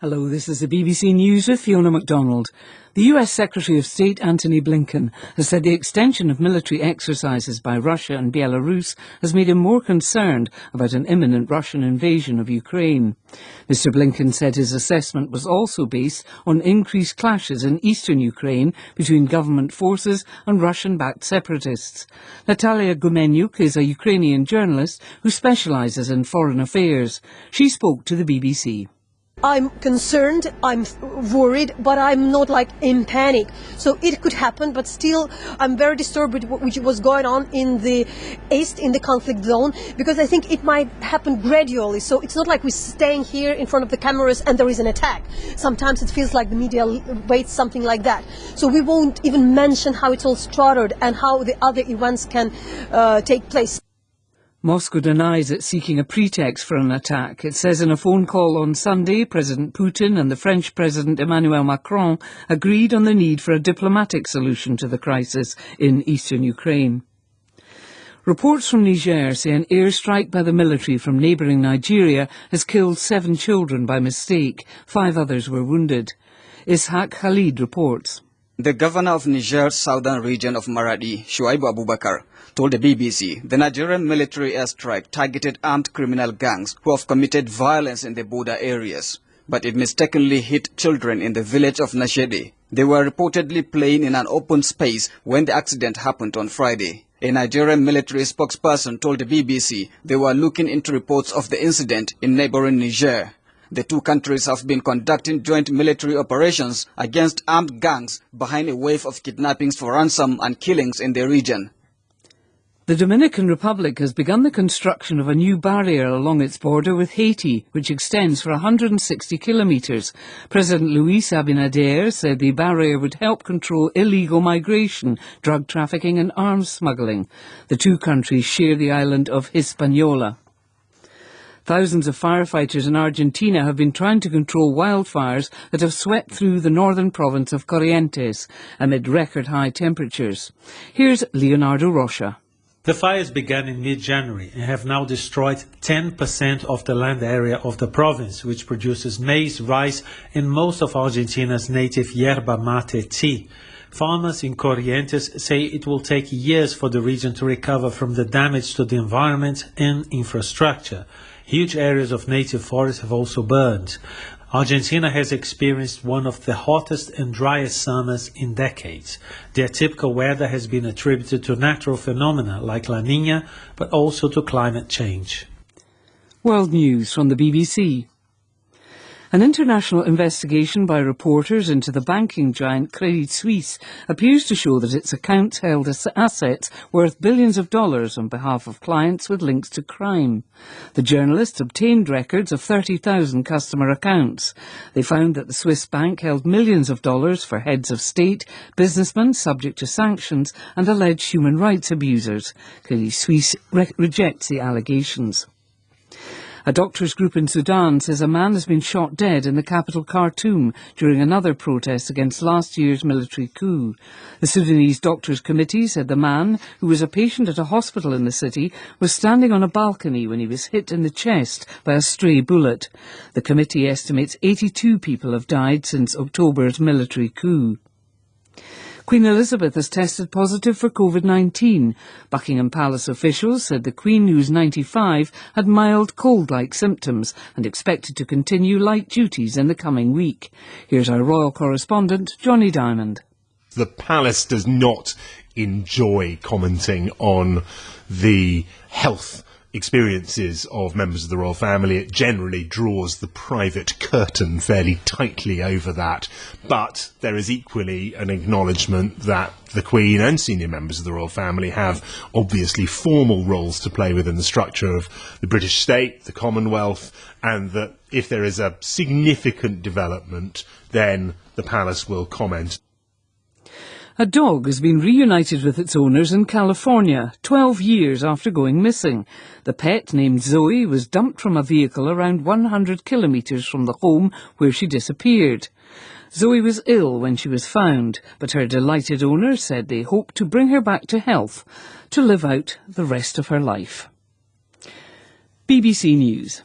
Hello, this is the BBC News with Fiona MacDonald. The US Secretary of State Antony Blinken has said the extension of military exercises by Russia and Belarus has made him more concerned about an imminent Russian invasion of Ukraine. Mr Blinken said his assessment was also based on increased clashes in eastern Ukraine between government forces and Russian-backed separatists. Natalia Gumenyuk is a Ukrainian journalist who specialises in foreign affairs. She spoke to the BBC. I'm concerned, I'm worried, but I'm not in panic. So it could happen, but still I'm very disturbed with what was going on in the east, in the conflict zone, because I think it might happen gradually. So it's not like we're staying here in front of the cameras and there is an attack. Sometimes it feels like the media waits something like that. So we won't even mention how it's all started and how the other events can take place. Moscow denies it's seeking a pretext for an attack. It says in a phone call on Sunday, President Putin and the French President Emmanuel Macron agreed on the need for a diplomatic solution to the crisis in eastern Ukraine. Reports from Niger say an airstrike by the military from neighbouring Nigeria has killed 7 children by mistake. 5 others were wounded. Ishaq Khalid reports. The governor of Niger's southern region of Maradi, Shuaibu Abubakar, told the BBC the Nigerian military airstrike targeted armed criminal gangs who have committed violence in the border areas, but it mistakenly hit children in the village of Nashede. They were reportedly playing in an open space when the accident happened on Friday. A Nigerian military spokesperson told the BBC they were looking into reports of the incident in neighboring Niger. The two countries have been conducting joint military operations against armed gangs behind a wave of kidnappings for ransom and killings in the region. The Dominican Republic has begun the construction of a new barrier along its border with Haiti, which extends for 160 kilometres. President Luis Abinader said the barrier would help control illegal migration, drug trafficking and arms smuggling. The two countries share the island of Hispaniola. Thousands of firefighters in Argentina have been trying to control wildfires that have swept through the northern province of Corrientes amid record-high temperatures. Here's Leonardo Rocha. The fires began in mid-January and have now destroyed 10% of the land area of the province, which produces maize, rice and most of Argentina's native yerba mate tea. Farmers in Corrientes say it will take years for the region to recover from the damage to the environment and infrastructure. Huge areas of native forest have also burned. Argentina has experienced one of the hottest and driest summers in decades. The atypical weather has been attributed to natural phenomena like La Niña, but also to climate change. World News from the BBC. An international investigation by reporters into the banking giant Credit Suisse appears to show that its accounts held assets worth billions of dollars on behalf of clients with links to crime. The journalists obtained records of 30,000 customer accounts. They found that the Swiss bank held millions of dollars for heads of state, businessmen subject to sanctions and alleged human rights abusers. Credit Suisse rejects the allegations. A doctors' group in Sudan says a man has been shot dead in the capital Khartoum during another protest against last year's military coup. The Sudanese Doctors' Committee said the man, who was a patient at a hospital in the city, was standing on a balcony when he was hit in the chest by a stray bullet. The committee estimates 82 people have died since October's military coup. Queen Elizabeth has tested positive for COVID-19. Buckingham Palace officials said the Queen, who's 95, had mild cold-like symptoms and expected to continue light duties in the coming week. Here's our royal correspondent, Johnny Diamond. The palace does not enjoy commenting on the health experiences of members of the royal family. It generally draws the private curtain fairly tightly over that. But there is equally an acknowledgement that the Queen and senior members of the royal family have obviously formal roles to play within the structure of the British state, the Commonwealth, and that if there is a significant development, then the palace will comment. A dog has been reunited with its owners in California, 12 years after going missing. The pet, named Zoe, was dumped from a vehicle around 100 kilometres from the home where she disappeared. Zoe was ill when she was found, but her delighted owners said they hope to bring her back to health to live out the rest of her life. BBC News.